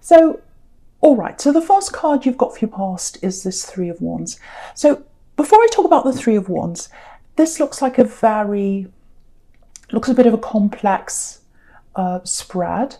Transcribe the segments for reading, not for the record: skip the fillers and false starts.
So, all right, so the first card you've got for your past is this Three of Wands. So before I talk about the Three of Wands, this looks like looks a bit of a complex spread.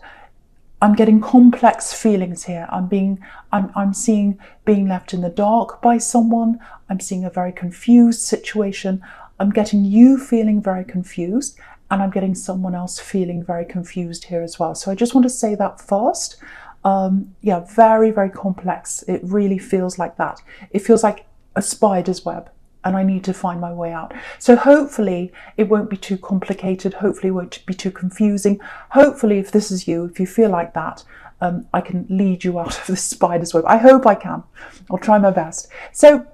I'm getting complex feelings here. I'm seeing being left in the dark by someone. I'm seeing a very confused situation. I'm getting you feeling very confused, and I'm getting someone else feeling very confused here as well. So I just want to say that first. Yeah, very, very complex. It really feels like that. It feels like a spider's web, and I need to find my way out. So hopefully it won't be too complicated. Hopefully it won't be too confusing. Hopefully, if this is you, if you feel like that, I can lead you out of the spider's web. I hope I can. I'll try my best. So,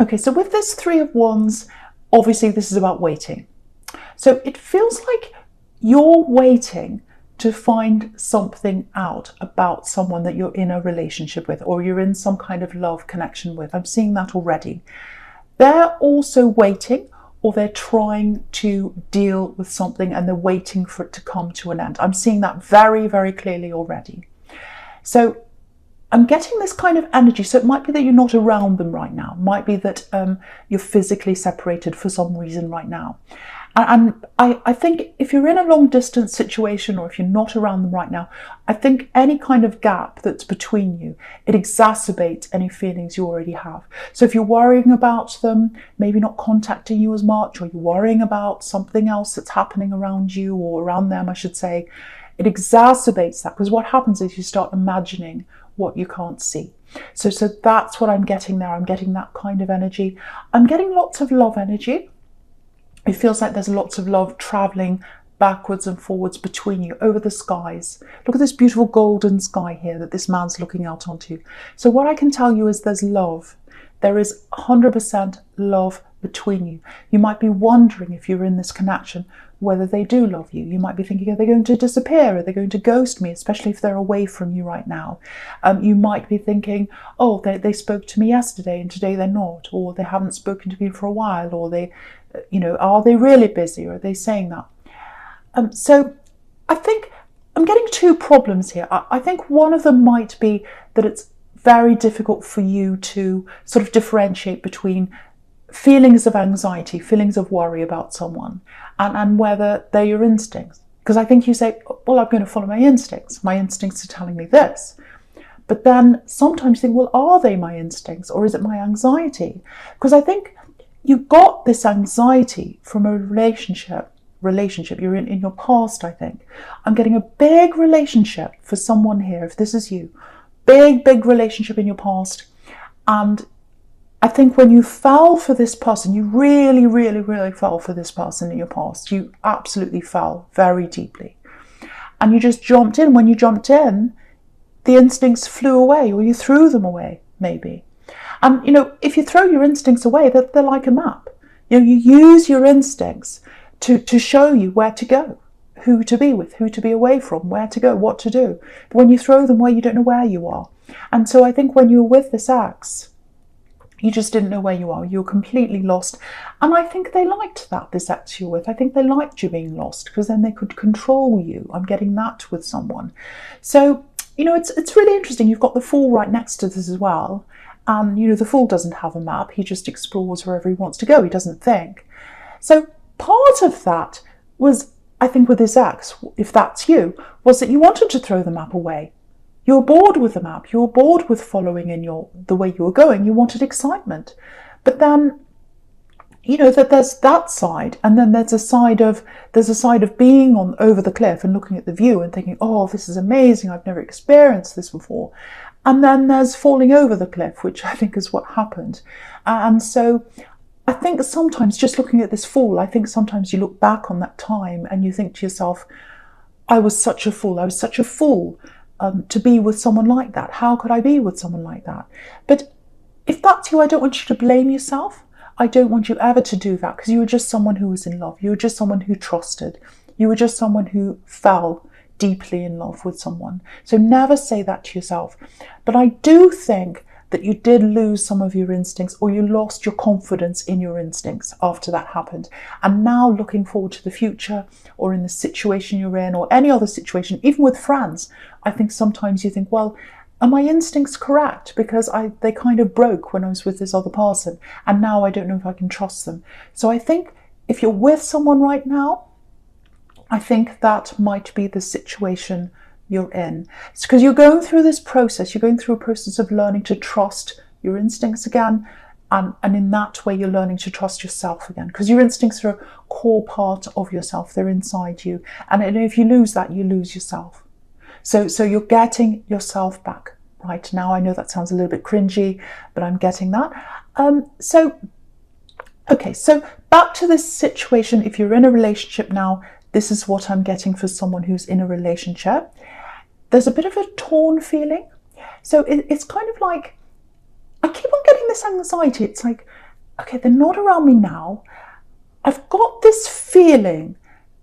okay, so with this Three of Wands, obviously this is about waiting. So it feels like you're waiting to find something out about someone that you're in a relationship with, or you're in some kind of love connection with. I'm seeing that already. They're also waiting, or they're trying to deal with something and they're waiting for it to come to an end. I'm seeing that very, very clearly already. So I'm getting this kind of energy. So it might be that you're not around them right now. It might be that you're physically separated for some reason right now. And I think if you're in a long distance situation, or if you're not around them right now, I think any kind of gap that's between you, it exacerbates any feelings you already have. So if you're worrying about them, maybe not contacting you as much, or you're worrying about something else that's happening around you, or around them, I should say, it exacerbates that, because what happens is you start imagining what you can't see. So that's what I'm getting there. I'm getting that kind of energy. I'm getting lots of love energy. It feels like there's lots of love traveling backwards and forwards between you over the skies. Look at this beautiful golden sky here that this man's looking out onto. So what I can tell you is there's love. There is 100% love between you. You might be wondering, if you're in this connection, whether they do love you. You might be thinking, are they going to disappear? Are they going to ghost me? Especially if they're away from you right now. You might be thinking, oh, they spoke to me yesterday and today they're not, or they haven't spoken to me for a while, or they, are they really busy, or are they saying that? So I think I'm getting two problems here. I think one of them might be that it's very difficult for you to sort of differentiate between feelings of anxiety, feelings of worry about someone, and whether they're your instincts. Because I think you say, well, I'm going to follow my instincts. My instincts are telling me this. But then sometimes you think, well, are they my instincts, or is it my anxiety? Because I think you got this anxiety from a relationship you're in your past, I think. I'm getting a big relationship for someone here, if this is you. Big relationship in your past. And I think when you fell for this person, you really fell for this person in your past. You absolutely fell very deeply. And you just jumped in. When you jumped in, the instincts flew away, or you threw them away, maybe. And, if you throw your instincts away, they're like a map. You use your instincts to show you where to go, who to be with, who to be away from, where to go, what to do. But when you throw them away, you don't know where you are. And so I think when you were with this ex, you just didn't know where you are. You were completely lost. And I think they liked that, this ex you're with. I think they liked you being lost, because then they could control you. I'm getting that with someone. So, it's really interesting. You've got the Fool right next to this as well. And, the Fool doesn't have a map. He just explores wherever he wants to go. He doesn't think. So part of that was, I think, with this ex, if that's you, was that you wanted to throw the map away. You were bored with the map. You were bored with following in the way you were going. You wanted excitement. But then, that there's that side, and then there's a side of being over the cliff and looking at the view and thinking, oh, this is amazing. I've never experienced this before. And then there's falling over the cliff, which I think is what happened. And so I think sometimes, just looking at this Fool, I think sometimes you look back on that time and you think to yourself, I was such a fool. I was such a fool to be with someone like that. How could I be with someone like that? But if that's you, I don't want you to blame yourself. I don't want you ever to do that, because you were just someone who was in love. You were just someone who trusted. You were just someone who fell deeply in love with someone. So never say that to yourself. But I do think that you did lose some of your instincts, or you lost your confidence in your instincts after that happened. And now looking forward to the future, or in the situation you're in, or any other situation, even with friends, I think sometimes you think, well, are my instincts correct? Because they kind of broke when I was with this other person, and now I don't know if I can trust them. So I think if you're with someone right now, I think that might be the situation you're in. It's because you're going through this process. You're going through a process of learning to trust your instincts again. And in that way, you're learning to trust yourself again, because your instincts are a core part of yourself. They're inside you. And if you lose that, you lose yourself. So you're getting yourself back right now. I know that sounds a little bit cringy, but I'm getting that. Okay, so back to this situation. If you're in a relationship now, this is what I'm getting for someone who's in a relationship. There's a bit of a torn feeling. So it's kind of like, I keep on getting this anxiety. It's like, okay, they're not around me now. I've got this feeling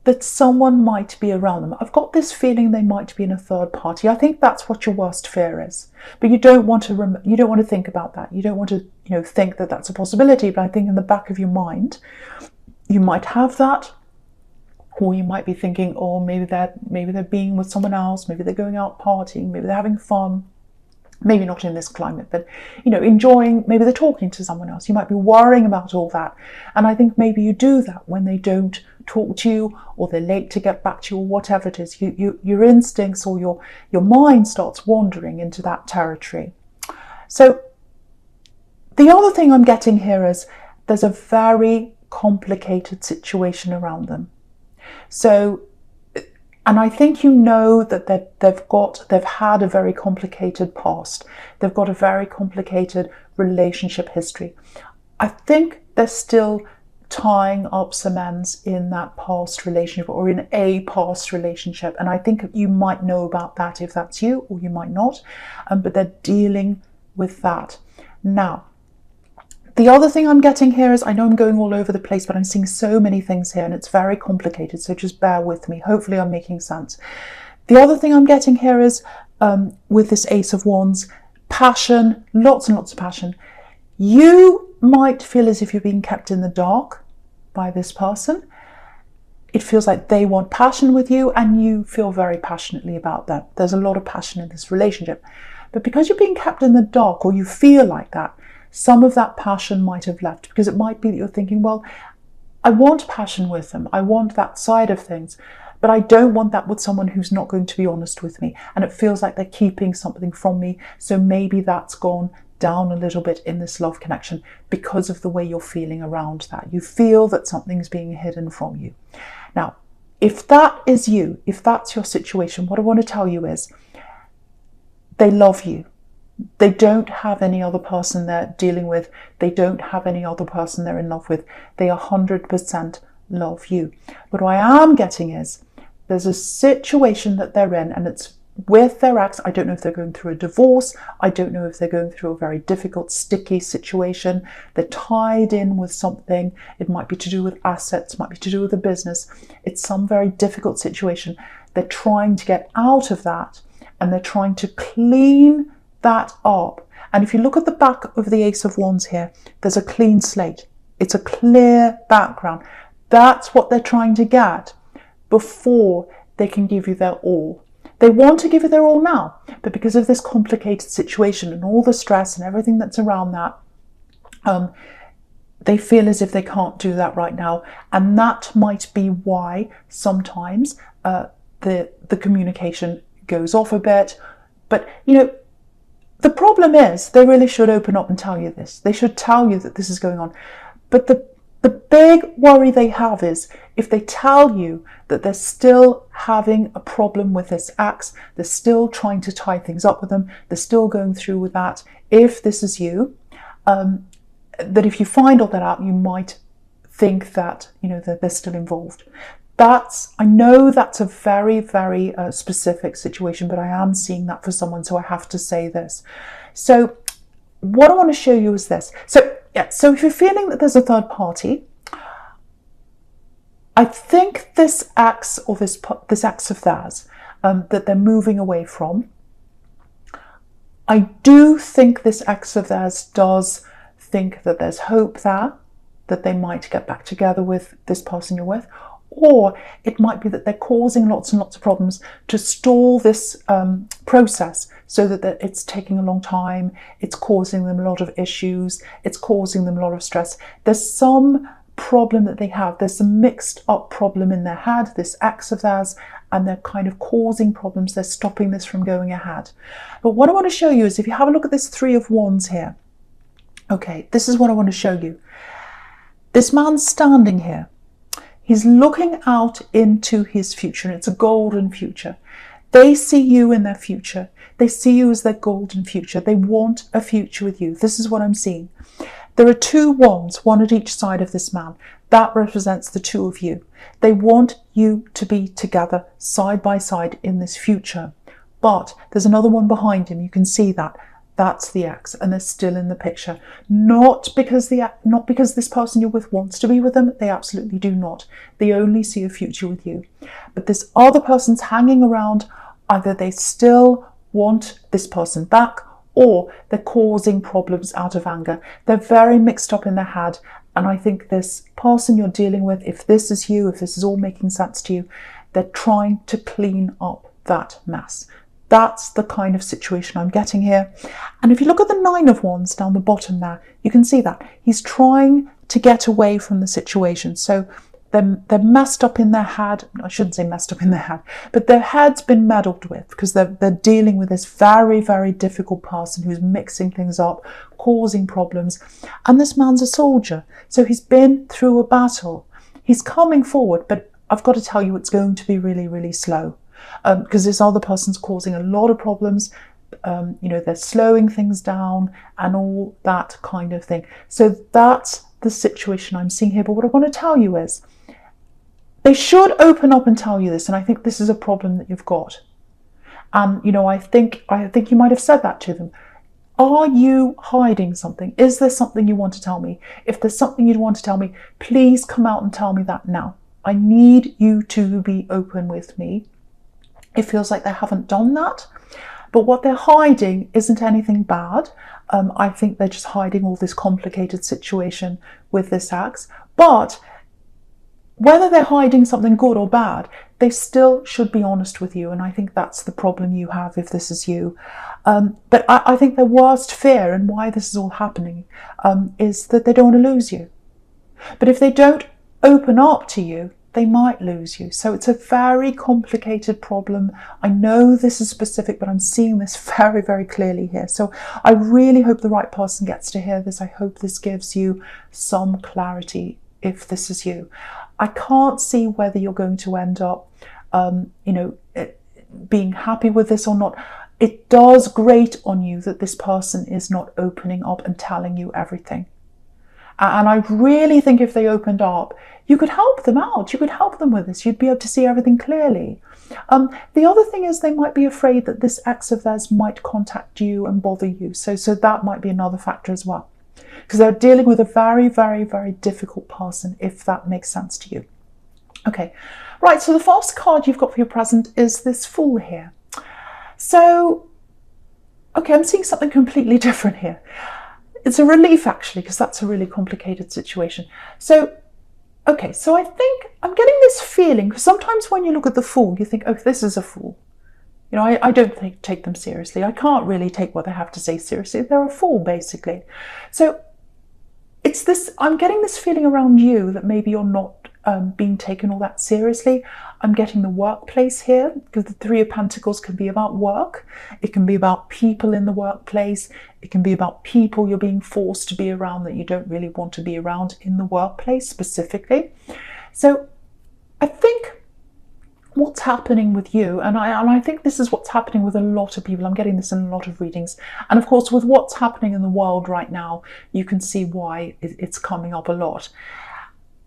that someone might be around them. I've got this feeling they might be in a third party. I think that's what your worst fear is. But you don't want to think about that. You don't want to, think that that's a possibility. But I think in the back of your mind, you might have that. Or you might be thinking, oh, maybe they're being with someone else, maybe they're going out partying, maybe they're having fun, maybe not in this climate, but enjoying, maybe they're talking to someone else. You might be worrying about all that. And I think maybe you do that when they don't talk to you, or they're late to get back to you, or whatever it is. Your instincts or your mind starts wandering into that territory. So the other thing I'm getting here is there's a very complicated situation around them. So, and I think that they've had a very complicated past. They've got a very complicated relationship history. I think they're still tying up some ends in that past relationship, or in a past relationship. And I think you might know about that if that's you, or you might not. But they're dealing with that. Now, the other thing I'm getting here is, I know I'm going all over the place, but I'm seeing so many things here and it's very complicated. So just bear with me. Hopefully I'm making sense. The other thing I'm getting here is, with this Ace of Wands, passion, lots and lots of passion. You might feel as if you're being kept in the dark by this person. It feels like they want passion with you and you feel very passionately about that. There's a lot of passion in this relationship. But because you're being kept in the dark, or you feel like that, some of that passion might have left, because it might be that you're thinking, well, I want passion with them. I want that side of things, but I don't want that with someone who's not going to be honest with me. And it feels like they're keeping something from me. So maybe that's gone down a little bit in this love connection because of the way you're feeling around that. You feel that something's being hidden from you. Now, if that is you, if that's your situation, what I want to tell you is, they love you. They don't have any other person they're dealing with. They don't have any other person they're in love with. They 100% love you. But what I am getting is, there's a situation that they're in, and it's with their ex. I don't know if they're going through a divorce. I don't know if they're going through a very difficult, sticky situation. They're tied in with something. It might be to do with assets, might be to do with a business. It's some very difficult situation. They're trying to get out of that, and they're trying to clean that up. And if you look at the back of the Ace of Wands here, there's a clean slate. It's a clear background. That's what they're trying to get before they can give you their all. They want to give you their all now, but because of this complicated situation and all the stress and everything that's around that, they feel as if they can't do that right now. And that might be why sometimes the communication goes off a bit. But the problem is, they really should open up and tell you this. They should tell you that this is going on. But the big worry they have is, if they tell you that they're still having a problem with this ex, they're still trying to tie things up with them, they're still going through with that. If this is you, that if you find all that out, you might think that, that they're still involved. I know that's a very, very specific situation, but I am seeing that for someone, so I have to say this. So what I want to show you is this. So if you're feeling that there's a third party, I think this ex, or this ex of theirs, that they're moving away from, I do think this ex of theirs does think that there's hope there, that they might get back together with this person you're with, or it might be that they're causing lots and lots of problems to stall this process so that it's taking a long time, it's causing them a lot of issues, it's causing them a lot of stress. There's some problem that they have, there's some mixed up problem in their head, this ex of theirs, and they're kind of causing problems, they're stopping this from going ahead. But what I want to show you is, if you have a look at this Three of Wands here, okay, this is what I want to show you. This man's standing here. He's looking out into his future, and it's a golden future. They see you in their future. They see you as their golden future. They want a future with you. This is what I'm seeing. There are two wands, one at each side of this man. That represents the two of you. They want you to be together side by side in this future. But there's another one behind him. You can see that. That's the ex, and they're still in the picture. Not because this person you're with wants to be with them. They absolutely do not. They only see a future with you. But this other person's hanging around. Either they still want this person back, or they're causing problems out of anger. They're very mixed up in their head. And I think this person you're dealing with, if this is you, if this is all making sense to you, they're trying to clean up that mess. That's the kind of situation I'm getting here. And if you look at the Nine of Wands down the bottom there, you can see that he's trying to get away from the situation. So they're messed up in their head. I shouldn't say messed up in their head, but their head's been meddled with, because they're dealing with this very, very difficult person who's mixing things up, causing problems. And this man's a soldier. So he's been through a battle. He's coming forward, but I've got to tell you, it's going to be really, really slow. Because this other person's causing a lot of problems. They're slowing things down and all that kind of thing. So that's the situation I'm seeing here. But what I want to tell you is, they should open up and tell you this. And I think this is a problem that you've got. And, I think you might have said that to them. Are you hiding something? Is there something you want to tell me? If there's something you'd want to tell me, please come out and tell me that now. I need you to be open with me. It feels like they haven't done that. But what they're hiding isn't anything bad. I think they're just hiding all this complicated situation with this ex. But whether they're hiding something good or bad, they still should be honest with you. And I think that's the problem you have if this is you. But I think their worst fear, and why this is all happening, is that they don't want to lose you. But if they don't open up to you, they might lose you. So it's a very complicated problem. I know this is specific, but I'm seeing this very, very clearly here. So I really hope the right person gets to hear this. I hope this gives you some clarity if this is you. I can't see whether you're going to end up, being happy with this or not. It does grate on you that this person is not opening up and telling you everything. And I really think if they opened up, you could help them out. You could help them with this. You'd be able to see everything clearly. The other thing is, they might be afraid that this ex of theirs might contact you and bother you. So that might be another factor as well. Because they're dealing with a very, very, very difficult person, if that makes sense to you. Okay, right, so the first card you've got for your present is this Fool here. So, okay, I'm seeing something completely different here. It's a relief, actually, because that's a really complicated situation. So, okay, so I think I'm getting this feeling, because sometimes when you look at the Fool, you think, oh, this is a fool. I don't take them seriously. I can't really take what they have to say seriously. They're a fool, basically. So it's this, I'm getting this feeling around you that maybe you're not being taken all that seriously. I'm getting the workplace here, because the Three of Pentacles can be about work. It can be about people in the workplace. It can be about people you're being forced to be around that you don't really want to be around in the workplace specifically. So I think what's happening with you, and I think this is what's happening with a lot of people. I'm getting this in a lot of readings. And of course, with what's happening in the world right now, you can see why it's coming up a lot.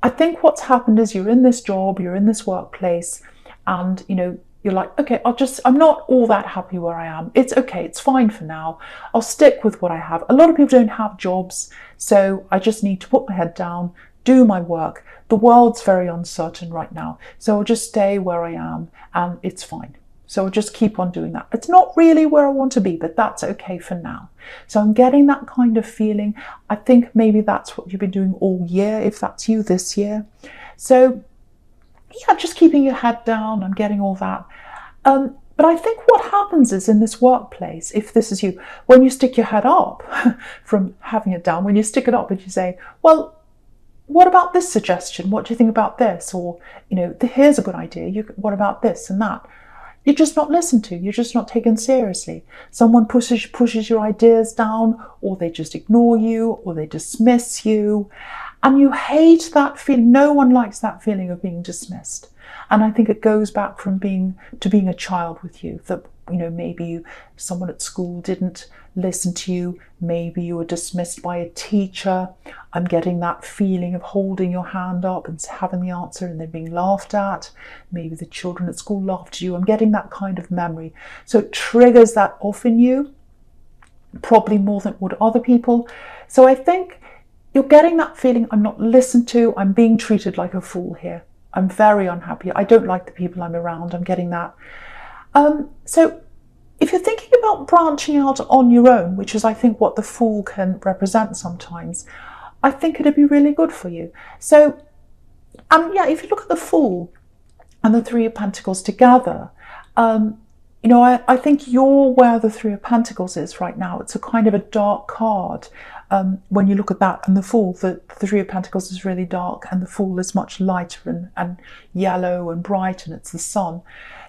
I think what's happened is, you're in this job, you're in this workplace, and you're like, okay, I'm not all that happy where I am. It's okay, it's fine for now. I'll stick with what I have. A lot of people don't have jobs, so I just need to put my head down, do my work. The world's very uncertain right now, so I'll just stay where I am and it's fine. So I'll just keep on doing that. It's not really where I want to be, but that's okay for now. So I'm getting that kind of feeling. I think maybe that's what you've been doing all year, if that's you this year. So yeah, just keeping your head down. I'm getting all that. But I think what happens is in this workplace, if this is you, when you stick your head up from having it down, when you stick it up and you say, well, what about this suggestion? What do you think about this? Or, here's a good idea. What about this and that? You're just not listened to. You're just not taken seriously. Someone pushes your ideas down, or they just ignore you, or they dismiss you. And you hate that feeling. No one likes that feeling of being dismissed. And I think it goes back from being a child with you, that, maybe someone at school didn't listen to you. Maybe you were dismissed by a teacher. I'm getting that feeling of holding your hand up and having the answer and then being laughed at. Maybe the children at school laughed at you. I'm getting that kind of memory. So it triggers that off in you, probably more than it would other people. So I think you're getting that feeling, I'm not listened to, I'm being treated like a fool here. I'm very unhappy. I don't like the people I'm around. I'm getting that. So if you're thinking about branching out on your own, which is I think what the Fool can represent sometimes, I think it'd be really good for you. So, if you look at the Fool and the Three of Pentacles together, I think you're where the Three of Pentacles is right now. It's a kind of a dark card. When you look at that and the Fool, the Three of Pentacles is really dark and the Fool is much lighter and yellow and bright, and it's the sun.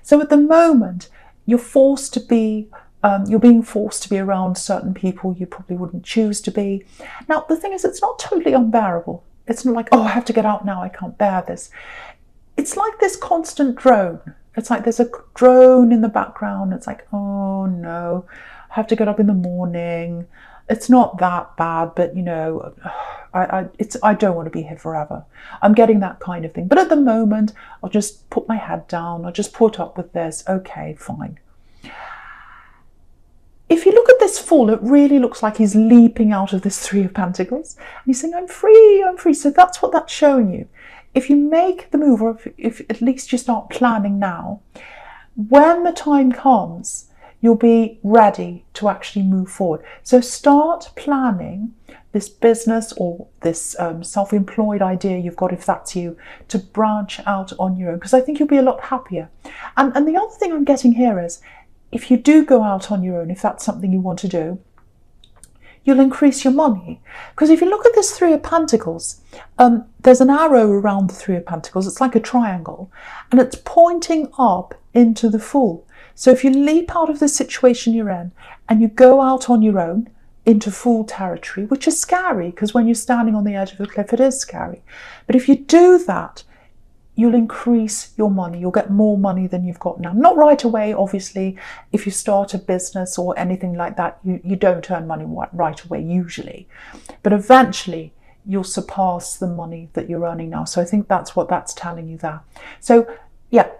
So at the moment, you're being forced to be around certain people you probably wouldn't choose to be. Now, the thing is, it's not totally unbearable. It's not like, oh, I have to get out now, I can't bear this. It's like this constant drone. It's like there's a drone in the background. It's like, oh no, I have to get up in the morning. It's not that bad, but I don't want to be here forever. I'm getting that kind of thing. But at the moment, I'll just put my head down. I'll just put up with this. Okay, fine. If you look at this Fool, it really looks like he's leaping out of this Three of Pentacles. And he's saying, I'm free, I'm free. So that's what that's showing you. If you make the move, or if at least you start planning now, when the time comes, you'll be ready to actually move forward. So start planning this business or this self-employed idea you've got, if that's you, to branch out on your own, because I think you'll be a lot happier. And the other thing I'm getting here is, if you do go out on your own, if that's something you want to do, you'll increase your money. Because if you look at this Three of Pentacles, there's an arrow around the Three of Pentacles. It's like a triangle, and it's pointing up into the Fool. So if you leap out of the situation you're in and you go out on your own into Fool territory, which is scary, because when you're standing on the edge of a cliff, it is scary. But if you do that, you'll increase your money. You'll get more money than you've got now. Not right away, obviously. If you start a business or anything like that, you don't earn money right away usually. But eventually, you'll surpass the money that you're earning now. So I think that's what that's telling you there. So yeah,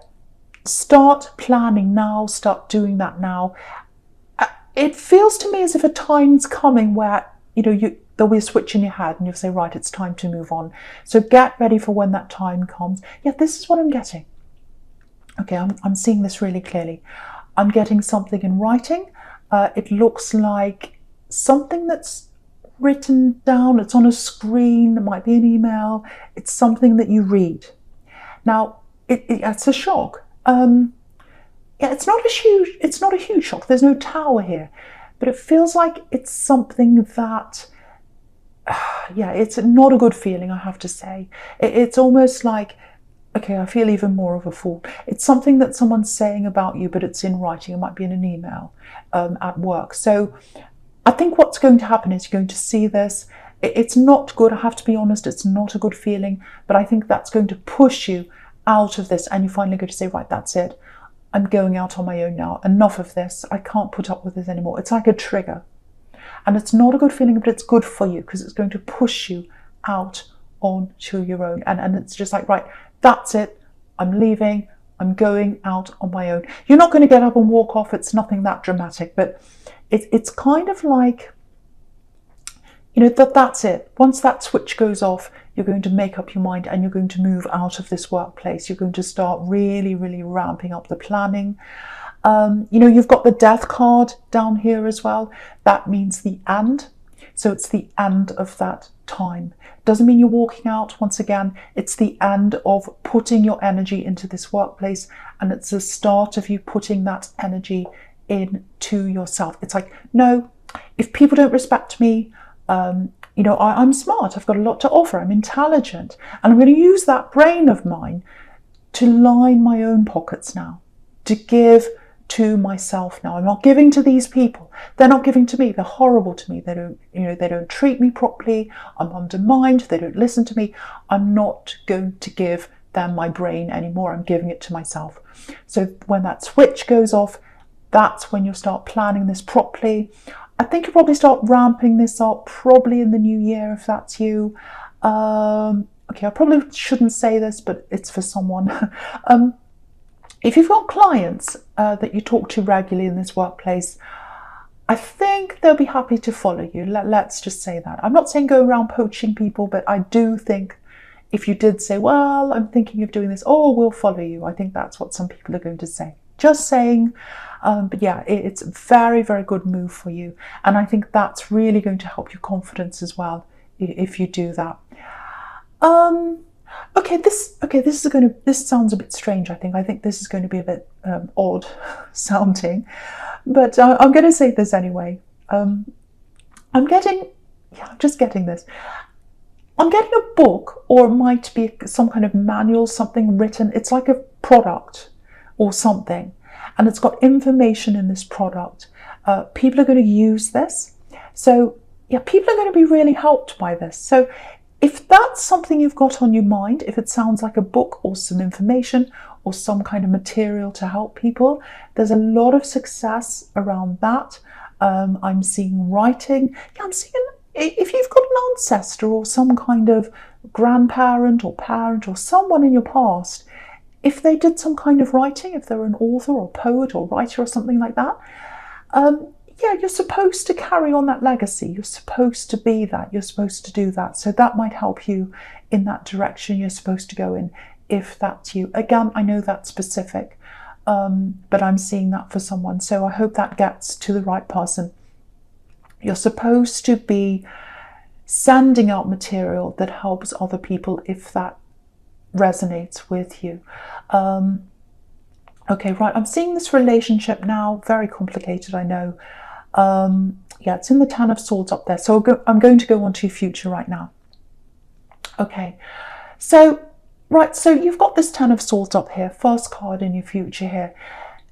start planning now. Start doing that now. It feels to me as if a time's coming where, there'll be a switch in your head and you'll say, right, it's time to move on. So get ready for when that time comes. Yeah, this is what I'm getting. Okay, I'm seeing this really clearly. I'm getting something in writing. It looks like something that's written down. It's on a screen. It might be an email. It's something that you read. Now, it's a shock. It's not a huge shock. There's no tower here. But it feels like it's something that, it's not a good feeling, I have to say. It's almost like, okay, I feel even more of a fool. It's something that someone's saying about you, but it's in writing. It might be in an email at work. So I think what's going to happen is you're going to see this. It's not good, I have to be honest. It's not a good feeling, but I think that's going to push you out of this, and you're finally going to say, right, that's it. I'm going out on my own now. Enough of this. I can't put up with this anymore. It's like a trigger. And it's not a good feeling, but it's good for you because it's going to push you out onto your own. And it's just like, right, that's it. I'm leaving. I'm going out on my own. You're not going to get up and walk off. It's nothing that dramatic, but it's kind of like, that's it. Once that switch goes off, you're going to make up your mind and you're going to move out of this workplace. You're going to start really, really ramping up the planning. You know, you've got the death card down here as well. That means the end. So it's the end of that time. Doesn't mean you're walking out. Once again, it's the end of putting your energy into this workplace, and it's the start of you putting that energy into yourself. It's like, no, if people don't respect me, you know, I'm smart, I've got a lot to offer, I'm intelligent, and I'm going to use that brain of mine to line my own pockets now, to give to myself now. I'm not giving to these people. They're not giving to me. They're horrible to me. They don't, you know, they don't treat me properly. I'm undermined. They don't listen to me. I'm not going to give them my brain anymore. I'm giving it to myself. So when that switch goes off, that's when you'll start planning this properly. I think you'll probably start ramping this up probably in the new year if that's you. Okay, I probably shouldn't say this, but it's for someone. If you've got clients that you talk to regularly in this workplace, I think they'll be happy to follow you. Let's just say that. I'm not saying go around poaching people, but I do think if you did say, well, I'm thinking of doing this, oh, we'll follow you. I think that's what some people are going to say. Just saying. But yeah, it's a very, very good move for you. And I think that's really going to help your confidence as well if you do that. This sounds a bit strange. I think this is going to be a bit odd sounding, but I'm going to say this anyway. I'm just getting this. I'm getting a book, or it might be some kind of manual, something written. It's like a product or something, and it's got information in this product. People are going to use this. So yeah, people are going to be really helped by this. So if that's something you've got on your mind, if it sounds like a book or some information or some kind of material to help people, there's a lot of success around that. I'm seeing writing. Yeah, I'm seeing if you've got an ancestor or some kind of grandparent or parent or someone in your past, if they did some kind of writing, if they were an author or poet or writer or something like that, yeah, you're supposed to carry on that legacy. You're supposed to be that. You're supposed to do that. So that might help you in that direction you're supposed to go in, if that's you. Again, I know that's specific, but I'm seeing that for someone. So I hope that gets to the right person. You're supposed to be sending out material that helps other people if that resonates with you. Okay, right, I'm seeing this relationship now, very complicated, I know. Yeah, it's in the Ten of Swords up there. So I'm going to go on to your future right now. Okay, so, right, so you've got this Ten of Swords up here, first card in your future here.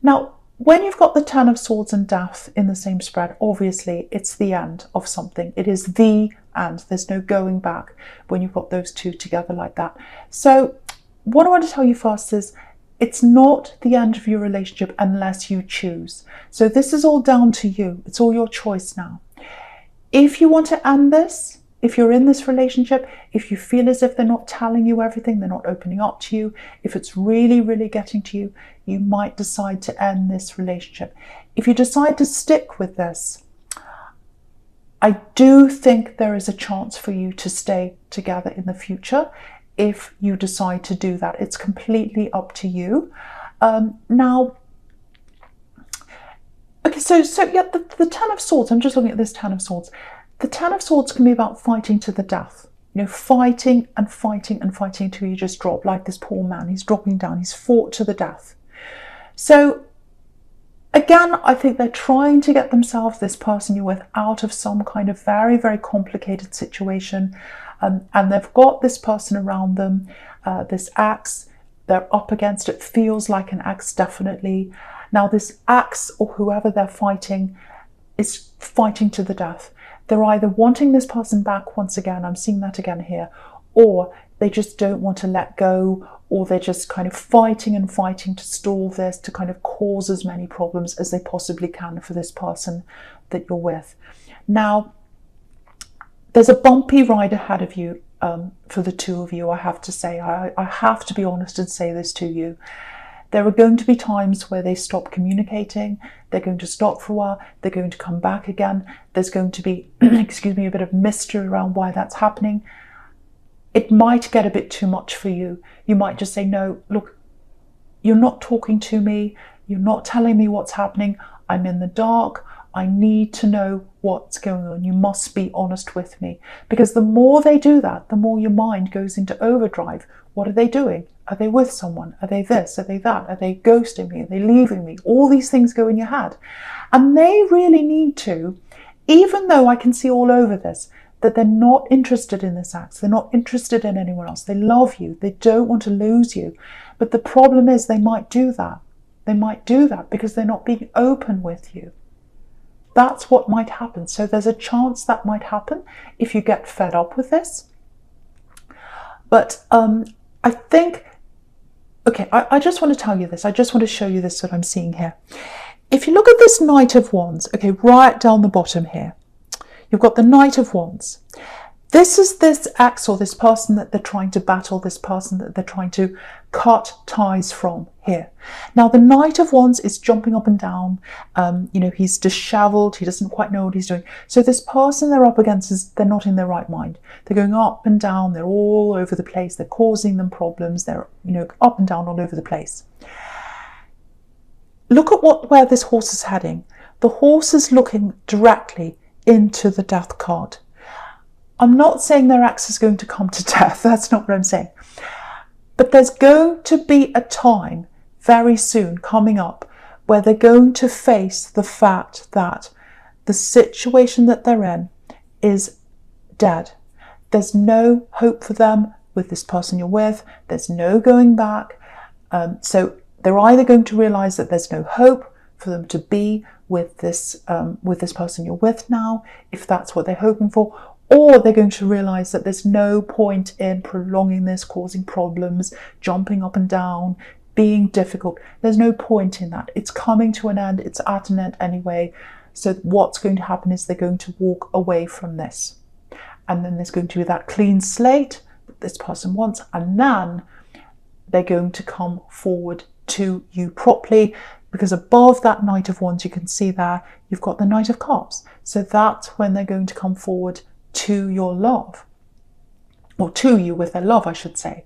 Now, when you've got the Ten of Swords and Death in the same spread, obviously it's the end of something. It is the end. There's no going back when you've got those two together like that. So what I want to tell you first is, it's not the end of your relationship unless you choose. So this is all down to you. It's all your choice now. If you want to end this, if you're in this relationship, if you feel as if they're not telling you everything, they're not opening up to you, if it's really, really getting to you, you might decide to end this relationship. If you decide to stick with this, I do think there is a chance for you to stay together in the future. If you decide to do that, it's completely up to you. Now, okay, so yeah, the Ten of Swords, I'm just looking at this Ten of Swords. The Ten of Swords can be about fighting to the death. You know, fighting and fighting and fighting until you just drop, like this poor man. He's dropping down. He's fought to the death. So, again, I think they're trying to get themselves, this person you're with, out of some kind of very, very complicated situation. And they've got this person around them, this axe, they're up against it, feels like an axe, definitely. Now this axe, or whoever they're fighting, is fighting to the death. They're either wanting this person back, once again, I'm seeing that again here, or they just don't want to let go, or they're just kind of fighting and fighting to stall this, to kind of cause as many problems as they possibly can for this person that you're with. Now, there's a bumpy ride ahead of you for the two of you, I have to say. I have to be honest and say this to you. There are going to be times where they stop communicating. They're going to stop for a while. They're going to come back again. There's going to be, excuse me, a bit of mystery around why that's happening. It might get a bit too much for you. You might just say, no, look, you're not talking to me. You're not telling me what's happening. I'm in the dark. I need to know what's going on. You must be honest with me. Because the more they do that, the more your mind goes into overdrive. What are they doing? Are they with someone? Are they this? Are they that? Are they ghosting me? Are they leaving me? All these things go in your head. And they really need to, even though I can see all over this, that they're not interested in this act. They're not interested in anyone else. They love you. They don't want to lose you. But the problem is they might do that. They might do that because they're not being open with you. That's what might happen. So there's a chance that might happen if you get fed up with this. But I think, okay, I just want to tell you this. I just want to show you this, what I'm seeing here. If you look at this Knight of Wands, okay, right down the bottom here, you've got the Knight of Wands. This is this ex or this person that they're trying to battle, this person that they're trying to cut ties from here. Now, the Knight of Wands is jumping up and down. He's disheveled. He doesn't quite know what he's doing. So this person they're up against is they're not in their right mind. They're going up and down. They're all over the place. They're causing them problems. They're, up and down all over the place. Look at where this horse is heading. The horse is looking directly into the Death card. I'm not saying their ex is going to come to death. That's not what I'm saying. But there's going to be a time very soon coming up where they're going to face the fact that the situation that they're in is dead. There's no hope for them with this person you're with. There's no going back. So they're either going to realize that there's no hope for them to be with this person you're with now, if that's what they're hoping for, or they're going to realize that there's no point in prolonging this, causing problems, jumping up and down, being difficult. There's no point in that. It's coming to an end. It's at an end anyway. So what's going to happen is they're going to walk away from this. And then there's going to be that clean slate that this person wants. And then they're going to come forward to you properly, because above that Knight of Wands, you can see there, you've got the Knight of Cups. So that's when they're going to come forward to your love, or to you with their love, I should say.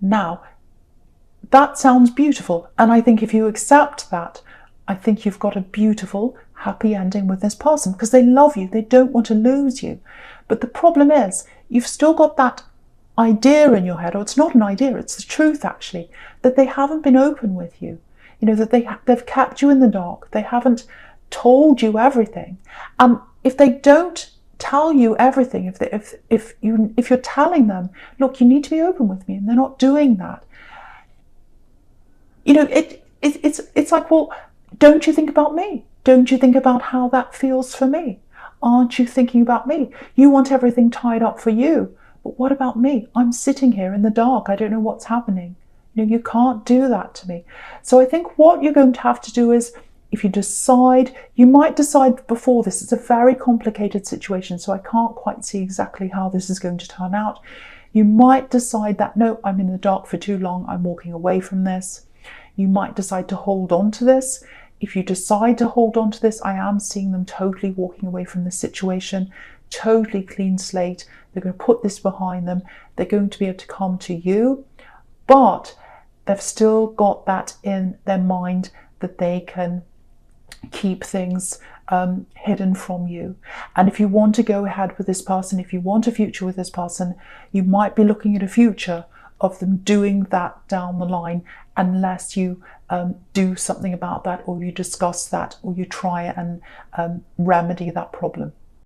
Now, that sounds beautiful. And I think if you accept that, I think you've got a beautiful, happy ending with this person, because they love you. They don't want to lose you. But the problem is, you've still got that idea in your head, or it's not an idea, it's the truth actually, that they haven't been open with you. That they've kept you in the dark. They haven't told you everything. And if they don't tell you everything, if you're telling them, look, you need to be open with me, and they're not doing that, it's like, well, don't you think about me? Don't you think about how that feels for me? Aren't you thinking about me? You want everything tied up for you, but what about me? I'm sitting here in the dark. I don't know what's happening. You can't do that to me. So I think what you're going to have to do is, if you decide, you might decide before this. It's a very complicated situation, so I can't quite see exactly how this is going to turn out. You might decide that, no, I'm in the dark for too long. I'm walking away from this. You might decide to hold on to this. If you decide to hold on to this, I am seeing them totally walking away from the situation, totally clean slate. They're going to put this behind them. They're going to be able to come to you, but they've still got that in their mind that they can keep things hidden from you. And if you want to go ahead with this person, if you want a future with this person, you might be looking at a future of them doing that down the line, unless you do something about that, or you discuss that, or you try and remedy that problem.